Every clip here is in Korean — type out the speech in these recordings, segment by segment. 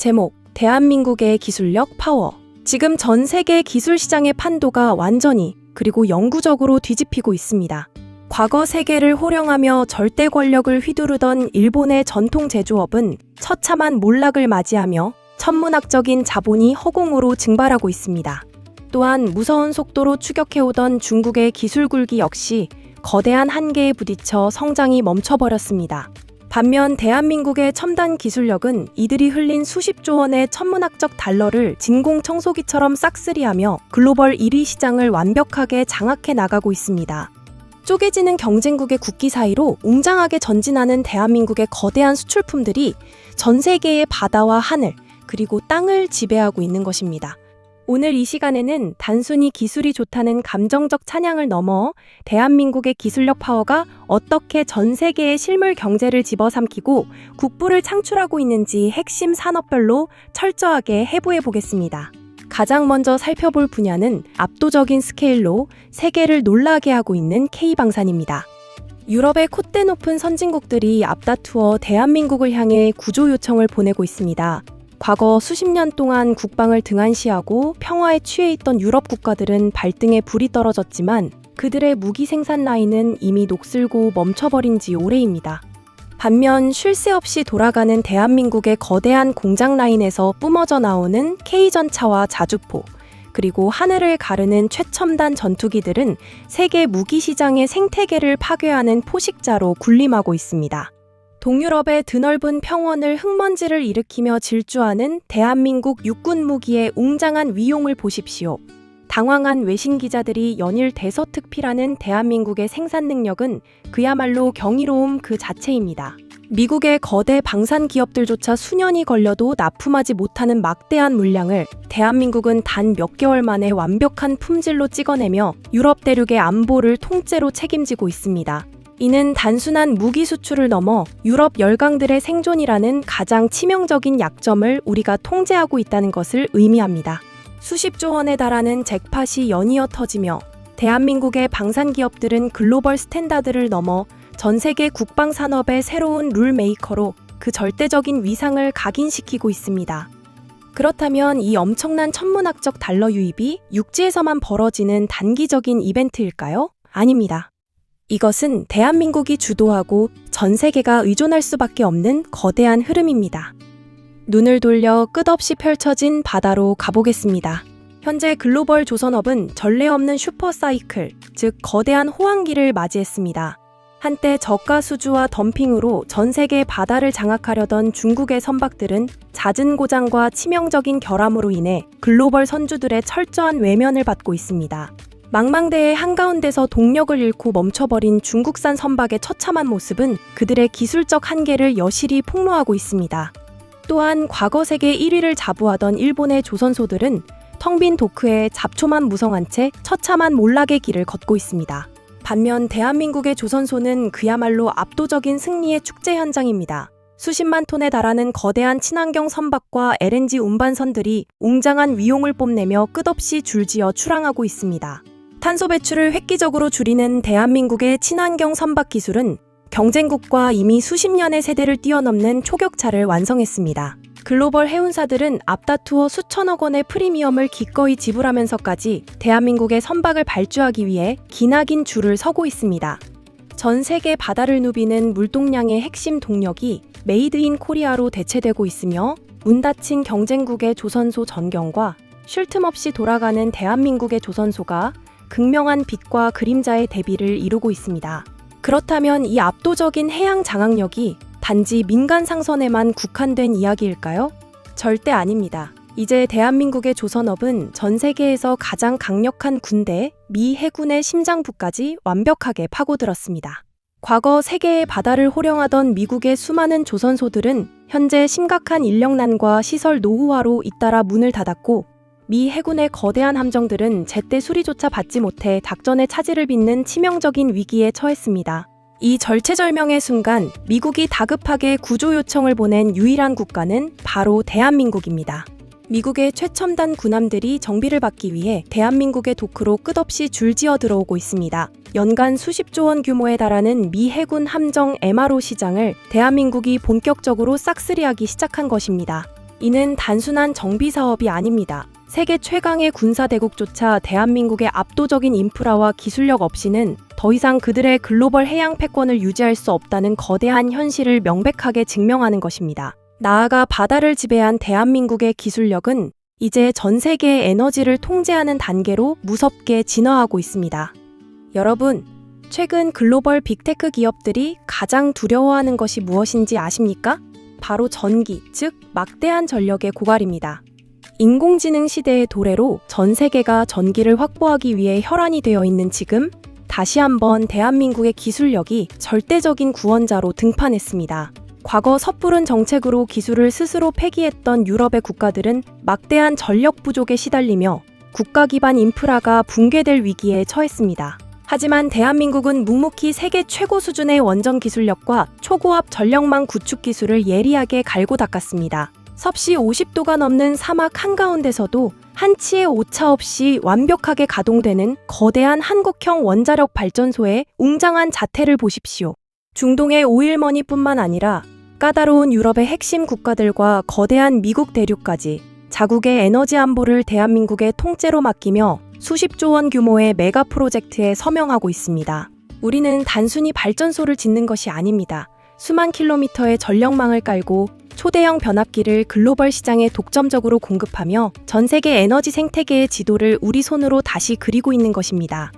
제목, 대한민국의 기술력 파워. 지금 전 세계 기술 시장의 판도가 완전히 그리고 영구적으로 뒤집히고 있습니다. 과거 세계를 호령하며 절대 권력을 휘두르던 일본의 전통 제조업은 처참한 몰락을 맞이하며 천문학적인 자본이 허공으로 증발하고 있습니다. 또한 무서운 속도로 추격해오던 중국의 기술 굴기 역시 거대한 한계에 부딪혀 성장이 멈춰버렸습니다. 반면 대한민국의 첨단 기술력은 이들이 흘린 수십조 원의 천문학적 달러를 진공청소기처럼 싹쓸이하며 글로벌 1위 시장을 완벽하게 장악해 나가고 있습니다. 쪼개지는 경쟁국의 국기 사이로 웅장하게 전진하는 대한민국의 거대한 수출품들이 전 세계의 바다와 하늘, 그리고 땅을 지배하고 있는 것입니다. 오늘 이 시간에는 단순히 기술이 좋다는 감정적 찬양을 넘어 대한민국의 기술력 파워가 어떻게 전 세계의 실물 경제를 집어삼키고 국부를 창출하고 있는지 핵심 산업별로 철저하게 해부해 보겠습니다. 가장 먼저 살펴볼 분야는 압도적인 스케일로 세계를 놀라게 하고 있는 K방산입니다. 유럽의 콧대 높은 선진국들이 앞다투어 대한민국을 향해 구조 요청을 보내고 있습니다. 과거 수십 년 동안 국방을 등한시하고 평화에 취해 있던 유럽 국가들은 발등에 불이 떨어졌지만 그들의 무기 생산 라인은 이미 녹슬고 멈춰버린 지 오래입니다. 반면 쉴 새 없이 돌아가는 대한민국의 거대한 공장 라인에서 뿜어져 나오는 K전차와 자주포, 그리고 하늘을 가르는 최첨단 전투기들은 세계 무기 시장의 생태계를 파괴하는 포식자로 군림하고 있습니다. 동유럽의 드넓은 평원을 흙먼지를 일으키며 질주하는 대한민국 육군 무기의 웅장한 위용을 보십시오. 당황한 외신 기자들이 연일 대서특필하는 대한민국의 생산 능력은 그야말로 경이로움 그 자체입니다. 미국의 거대 방산 기업들조차 수년이 걸려도 납품하지 못하는 막대한 물량을 대한민국은 단 몇 개월 만에 완벽한 품질로 찍어내며 유럽 대륙의 안보를 통째로 책임지고 있습니다. 이는 단순한 무기 수출을 넘어 유럽 열강들의 생존이라는 가장 치명적인 약점을 우리가 통제하고 있다는 것을 의미합니다. 수십조 원에 달하는 잭팟이 연이어 터지며 대한민국의 방산 기업들은 글로벌 스탠다드를 넘어 전 세계 국방 산업의 새로운 룰 메이커로 그 절대적인 위상을 각인시키고 있습니다. 그렇다면 이 엄청난 천문학적 달러 유입이 육지에서만 벌어지는 단기적인 이벤트일까요? 아닙니다. 이것은 대한민국이 주도하고 전 세계가 의존할 수밖에 없는 거대한 흐름입니다. 눈을 돌려 끝없이 펼쳐진 바다로 가보겠습니다. 현재 글로벌 조선업은 전례 없는 슈퍼사이클, 즉 거대한 호황기를 맞이했습니다. 한때 저가 수주와 덤핑으로 전 세계 바다를 장악하려던 중국의 선박들은 잦은 고장과 치명적인 결함으로 인해 글로벌 선주들의 철저한 외면을 받고 있습니다. 망망대해 한가운데서 동력을 잃고 멈춰버린 중국산 선박의 처참한 모습은 그들의 기술적 한계를 여실히 폭로하고 있습니다. 또한 과거 세계 1위를 자부하던 일본의 조선소들은 텅 빈 도크에 잡초만 무성한 채 처참한 몰락의 길을 걷고 있습니다. 반면 대한민국의 조선소는 그야말로 압도적인 승리의 축제 현장입니다. 수십만 톤에 달하는 거대한 친환경 선박과 LNG 운반선들이 웅장한 위용을 뽐내며 끝없이 줄지어 출항하고 있습니다. 탄소 배출을 획기적으로 줄이는 대한민국의 친환경 선박 기술은 경쟁국과 이미 수십 년의 세대를 뛰어넘는 초격차를 완성했습니다. 글로벌 해운사들은 앞다투어 수천억 원의 프리미엄을 기꺼이 지불하면서까지 대한민국의 선박을 발주하기 위해 기나긴 줄을 서고 있습니다. 전 세계 바다를 누비는 물동량의 핵심 동력이 메이드 인 코리아로 대체되고 있으며 문 닫힌 경쟁국의 조선소 전경과 쉴 틈 없이 돌아가는 대한민국의 조선소가 극명한 빛과 그림자의 대비를 이루고 있습니다. 그렇다면 이 압도적인 해양 장악력이 단지 민간 상선에만 국한된 이야기일까요? 절대 아닙니다. 이제 대한민국의 조선업은 전 세계에서 가장 강력한 군대, 미 해군의 심장부까지 완벽하게 파고들었습니다. 과거 세계의 바다를 호령하던 미국의 수많은 조선소들은 현재 심각한 인력난과 시설 노후화로 잇따라 문을 닫았고 미 해군의 거대한 함정들은 제때 수리조차 받지 못해 작전의 차질을 빚는 치명적인 위기에 처했습니다. 이 절체절명의 순간 미국이 다급하게 구조 요청을 보낸 유일한 국가는 바로 대한민국입니다. 미국의 최첨단 군함들이 정비를 받기 위해 대한민국의 도크로 끝없이 줄지어 들어오고 있습니다. 연간 수십조 원 규모에 달하는 미 해군 함정 MRO 시장을 대한민국이 본격적으로 싹쓸이하기 시작한 것입니다. 이는 단순한 정비 사업이 아닙니다. 세계 최강의 군사대국조차 대한민국의 압도적인 인프라와 기술력 없이는 더 이상 그들의 글로벌 해양 패권을 유지할 수 없다는 거대한 현실을 명백하게 증명하는 것입니다. 나아가 바다를 지배한 대한민국의 기술력은 이제 전 세계의 에너지를 통제하는 단계로 무섭게 진화하고 있습니다. 여러분, 최근 글로벌 빅테크 기업들이 가장 두려워하는 것이 무엇인지 아십니까? 바로 전기, 즉 막대한 전력의 고갈입니다. 인공지능 시대의 도래로 전 세계가 전기를 확보하기 위해 혈안이 되어 있는 지금, 다시 한번 대한민국의 기술력이 절대적인 구원자로 등판했습니다. 과거 섣부른 정책으로 기술을 스스로 폐기했던 유럽의 국가들은 막대한 전력 부족에 시달리며 국가 기반 인프라가 붕괴될 위기에 처했습니다. 하지만 대한민국은 묵묵히 세계 최고 수준의 원전 기술력과 초고압 전력망 구축 기술을 예리하게 갈고 닦았습니다. 섭씨 50도가 넘는 사막 한가운데서도 한치의 오차 없이 완벽하게 가동되는 거대한 한국형 원자력 발전소의 웅장한 자태를 보십시오. 중동의 오일머니뿐만 아니라 까다로운 유럽의 핵심 국가들과 거대한 미국 대륙까지 자국의 에너지 안보를 대한민국의 통째로 맡기며 수십조 원 규모의 메가 프로젝트에 서명하고 있습니다. 우리는 단순히 발전소를 짓는 것이 아닙니다. 수만 킬로미터의 전력망을 깔고 초대형 변압기를 글로벌 시장에 독점적으로 공급하며 전 세계 에너지 생태계의 지도를 우리 손으로 다시 그리고 있는 것입니다.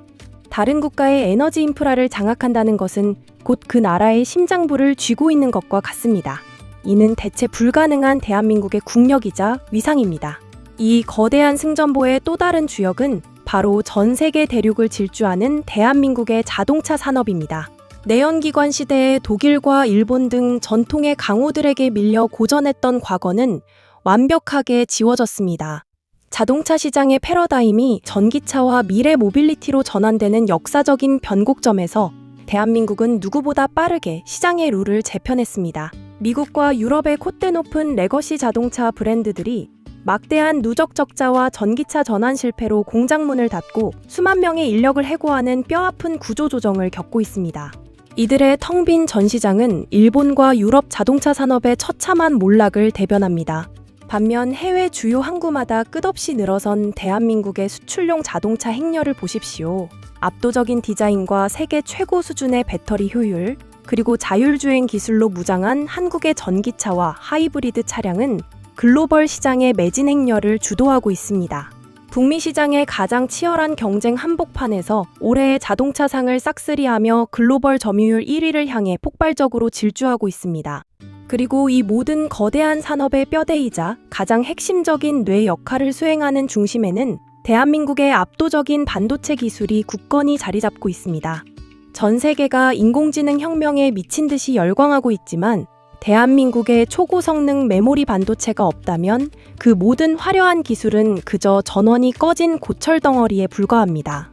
다른 국가의 에너지 인프라를 장악한다는 것은 곧 그 나라의 심장부를 쥐고 있는 것과 같습니다. 이는 대체 불가능한 대한민국의 국력이자 위상입니다. 이 거대한 승전보의 또 다른 주역은 바로 전 세계 대륙을 질주하는 대한민국의 자동차 산업입니다. 내연기관 시대에 독일과 일본 등 전통의 강호들에게 밀려 고전했던 과거는 완벽하게 지워졌습니다. 자동차 시장의 패러다임이 전기차와 미래 모빌리티로 전환되는 역사적인 변곡점에서 대한민국은 누구보다 빠르게 시장의 룰을 재편했습니다. 미국과 유럽의 콧대 높은 레거시 자동차 브랜드들이 막대한 누적 적자와 전기차 전환 실패로 공장문을 닫고 수만 명의 인력을 해고하는 뼈아픈 구조조정을 겪고 있습니다. 이들의 텅 빈 전시장은 일본과 유럽 자동차 산업의 처참한 몰락을 대변합니다. 반면 해외 주요 항구마다 끝없이 늘어선 대한민국의 수출용 자동차 행렬을 보십시오. 압도적인 디자인과 세계 최고 수준의 배터리 효율, 그리고 자율주행 기술로 무장한 한국의 전기차와 하이브리드 차량은 글로벌 시장의 매진 행렬을 주도하고 있습니다. 북미 시장의 가장 치열한 경쟁 한복판에서 올해의 자동차상을 싹쓸이하며 글로벌 점유율 1위를 향해 폭발적으로 질주하고 있습니다. 그리고 이 모든 거대한 산업의 뼈대이자 가장 핵심적인 뇌 역할을 수행하는 중심에는 대한민국의 압도적인 반도체 기술이 굳건히 자리 잡고 있습니다. 전 세계가 인공지능 혁명에 미친 듯이 열광하고 있지만 대한민국의 초고성능 메모리 반도체가 없다면 그 모든 화려한 기술은 그저 전원이 꺼진 고철 덩어리에 불과합니다.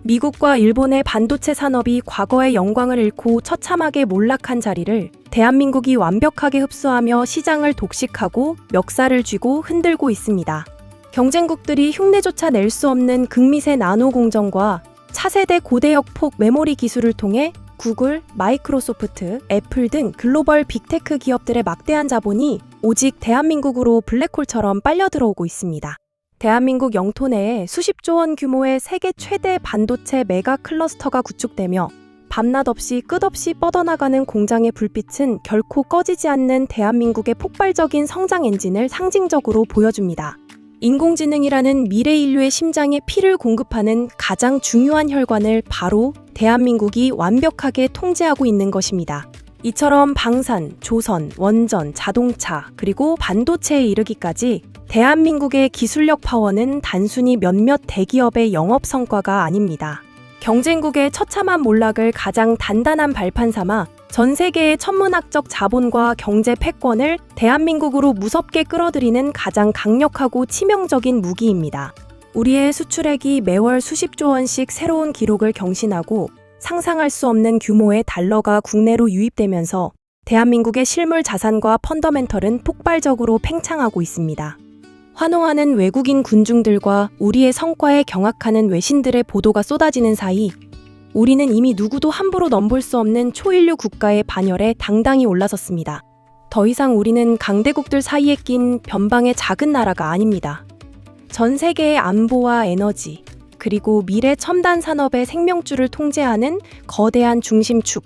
미국과 일본의 반도체 산업이 과거의 영광을 잃고 처참하게 몰락한 자리를 대한민국이 완벽하게 흡수하며 시장을 독식하고 멱살을 쥐고 흔들고 있습니다. 경쟁국들이 흉내조차 낼 수 없는 극미세 나노 공정과 차세대 고대역 폭 메모리 기술을 통해 구글, 마이크로소프트, 애플 등 글로벌 빅테크 기업들의 막대한 자본이 오직 대한민국으로 블랙홀처럼 빨려 들어오고 있습니다. 대한민국 영토 내에 수십조 원 규모의 세계 최대 반도체 메가 클러스터가 구축되며 밤낮 없이 끝없이 뻗어나가는 공장의 불빛은 결코 꺼지지 않는 대한민국의 폭발적인 성장 엔진을 상징적으로 보여줍니다. 인공지능이라는 미래 인류의 심장에 피를 공급하는 가장 중요한 혈관을 바로 대한민국이 완벽하게 통제하고 있는 것입니다. 이처럼 방산, 조선, 원전, 자동차, 그리고 반도체에 이르기까지 대한민국의 기술력 파워는 단순히 몇몇 대기업의 영업 성과가 아닙니다. 경쟁국의 처참한 몰락을 가장 단단한 발판 삼아 전 세계의 천문학적 자본과 경제 패권을 대한민국으로 무섭게 끌어들이는 가장 강력하고 치명적인 무기입니다. 우리의 수출액이 매월 수십조 원씩 새로운 기록을 경신하고 상상할 수 없는 규모의 달러가 국내로 유입되면서 대한민국의 실물 자산과 펀더멘털은 폭발적으로 팽창하고 있습니다. 환호하는 외국인 군중들과 우리의 성과에 경악하는 외신들의 보도가 쏟아지는 사이 우리는 이미 누구도 함부로 넘볼 수 없는 초인류 국가의 반열에 당당히 올라섰습니다. 더 이상 우리는 강대국들 사이에 낀 변방의 작은 나라가 아닙니다. 전 세계의 안보와 에너지, 그리고 미래 첨단 산업의 생명줄을 통제하는 거대한 중심축,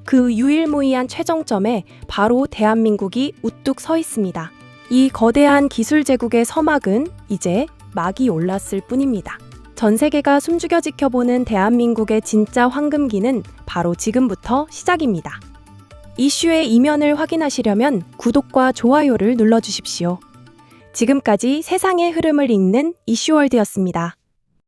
그 유일무이한 최정점에 바로 대한민국이 우뚝 서 있습니다. 이 거대한 기술 제국의 서막은 이제 막이 올랐을 뿐입니다. 전 세계가 숨죽여 지켜보는 대한민국의 진짜 황금기는 바로 지금부터 시작입니다. 이슈의 이면을 확인하시려면 구독과 좋아요를 눌러주십시오. 지금까지 세상의 흐름을 읽는 이슈월드였습니다.